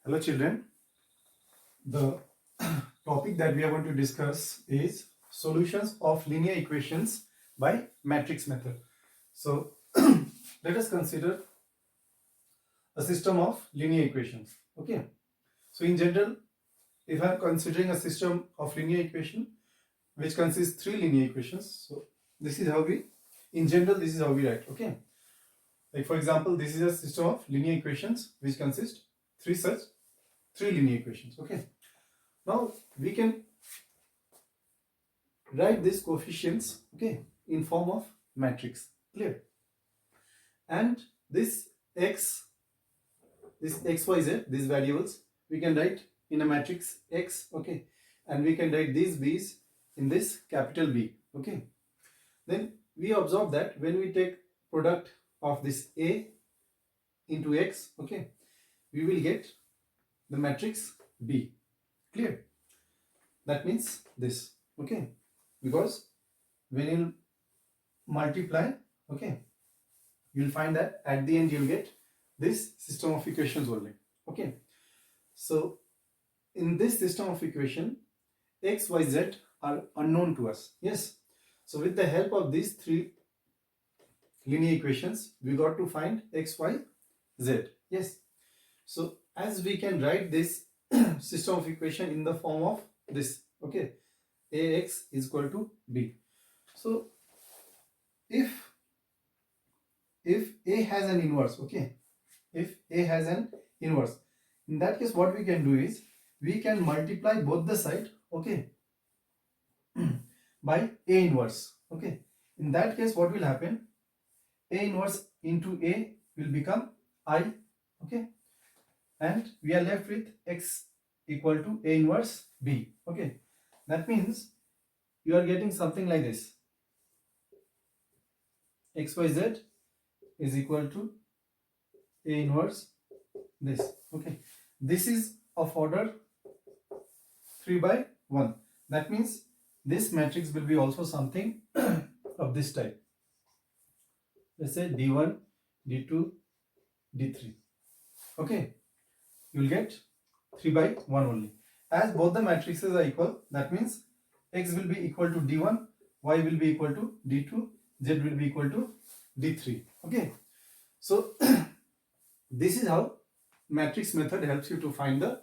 Hello children, the topic that we are going to discuss is solutions of linear equations by matrix method. So let us consider a system of linear equations. Okay, so in general, if I am considering a system of linear equation which consists three linear equations, so this is how we, in general, this is how we write. Okay, like for example, this is a system of linear equations which consist three linear equations. Okay, now we can write these coefficients, okay, in form of matrix. Clear? And this x, y, z, these variables we can write in a matrix X. Okay, and we can write these b's in this capital B. Okay, then we observe that when we take product of this A into X, okay, we will get the matrix B. Clear? That means this. Okay, because when you multiply, okay, you'll find that at the end you'll get this system of equations only. Okay, so in this system of equation, x, y, z are unknown to us. Yes, so with the help of these three linear equations, we got to find x, y, z. Yes, so as we can write this system of equation in the form of this. Okay, ax is equal to b. So if A has an inverse, okay, if A has an inverse, in that case what we can do is we can multiply both the side, okay, by A inverse. Okay, in that case what will happen? A inverse into A will become I. Okay, and we are left with x equal to A inverse B. Okay, that means you are getting something like this: xyz is equal to A inverse this. Okay, this is of order 3 by 1. That means this matrix will be also something of this type. Let's say D1, D2, D3. Okay, you will get 3 by 1 only. As both the matrices are equal, that means x will be equal to D1, y will be equal to D2, z will be equal to D3. Okay, so this is how matrix method helps you to find the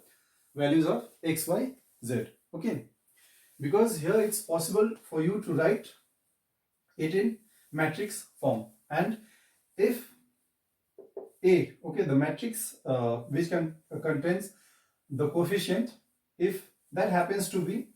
values of x, y, z. Okay, because here it's possible for you to write it in matrix form, and if A, okay, the matrix which contains the coefficient, if that happens to be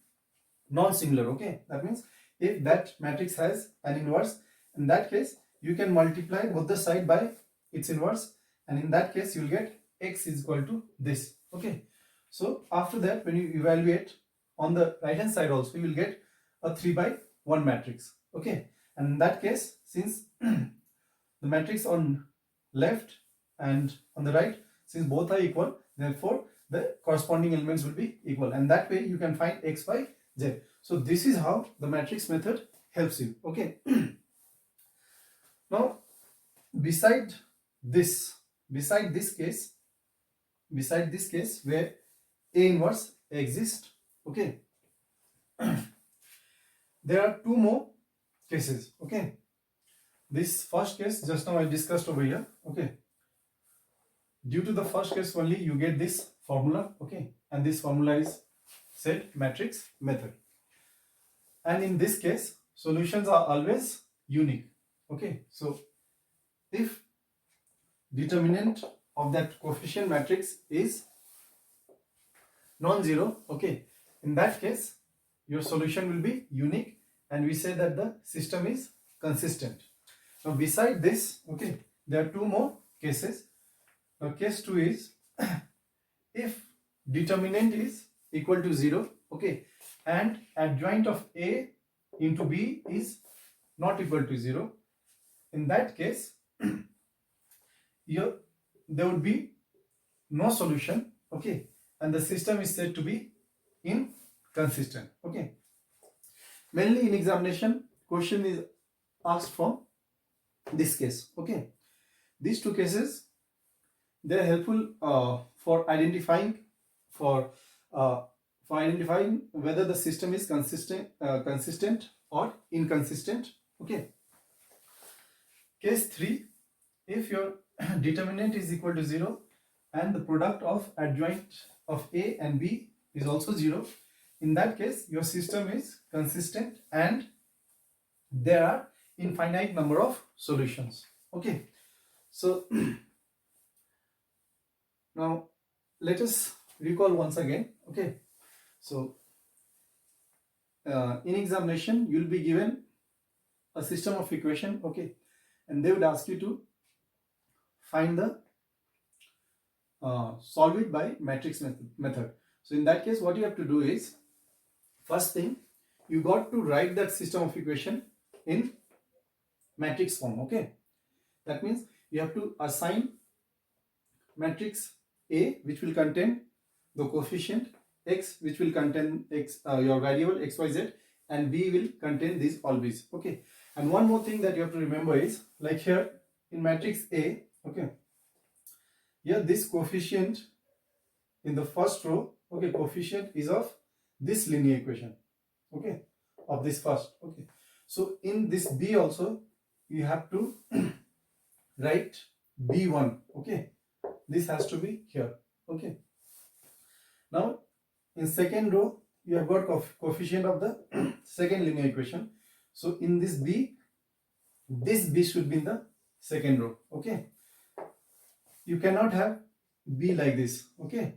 non-singular, okay, that means if that matrix has an inverse, in that case you can multiply both the side by its inverse, and in that case you will get x is equal to this. Okay, so after that when you evaluate on the right hand side also, you will get a 3 by 1 matrix. Okay, and in that case, since the matrix on left and on the right, since both are equal, therefore the corresponding elements will be equal, and that way you can find x, y, z. So this is how the matrix method helps you. Okay, now beside this case where A inverse exists, okay, there are two more cases. Okay, this first case just now I discussed over here. Okay, due to the first case only you get this formula. Okay, and this formula is said matrix method, and in this case solutions are always unique. Okay, so if determinant of that coefficient matrix is non-zero, okay, in that case your solution will be unique, and we say that the system is consistent. Now beside this, okay, there are two more cases. Now case 2 is if determinant is equal to 0, okay, and adjoint of A into B is not equal to 0, in that case here there would be no solution, okay, and the system is said to be inconsistent. Okay, mainly in examination question is asked from this case. Okay, these two cases, they are helpful for identifying whether the system is consistent or inconsistent. Okay. Case 3, if your determinant is equal to 0 and the product of adjoint of A and B is also 0, in that case your system is consistent and there are infinite number of solutions. Okay, so now let us recall once again. Okay, so in examination you will be given a system of equation. Okay, and they would ask you to find the solve it by matrix method. So in that case what you have to do is, first thing, you got to write that system of equation in matrix form. Okay, that means you have to assign matrix A, which will contain the coefficient x, which will contain x, your variable xyz, and B will contain these always. Okay, and one more thing that you have to remember is, like here in matrix A, okay, here this coefficient in the first row, okay, coefficient is of this linear equation, okay, of this first. Okay, so in this B also you have to write B1. Okay, this has to be here. Okay, now in second row you have got coefficient of the second linear equation, so in this B should be in the second row. Okay, you cannot have B like this. Okay,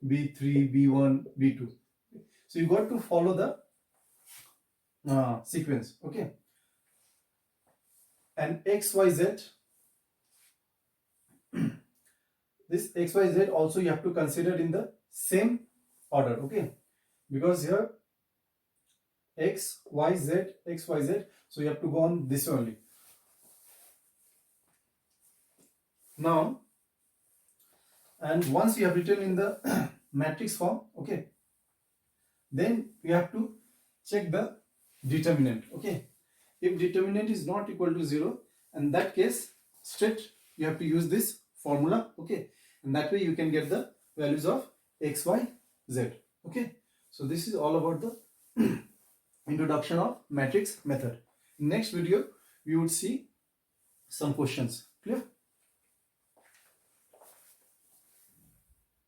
B3, B1, B2. So you got to follow the sequence. Okay, and XYZ, this XYZ also you have to consider in the same order. Okay, because here XYZ, XYZ, so you have to go on this only. Now, and once you have written in the matrix form, okay, then you have to check the determinant. Okay, if determinant is not equal to 0, in that case straight you have to use this formula. Okay, and that way you can get the values of x, y, z. Okay, so this is all about the introduction of matrix method. In next video we would see some questions. Clear?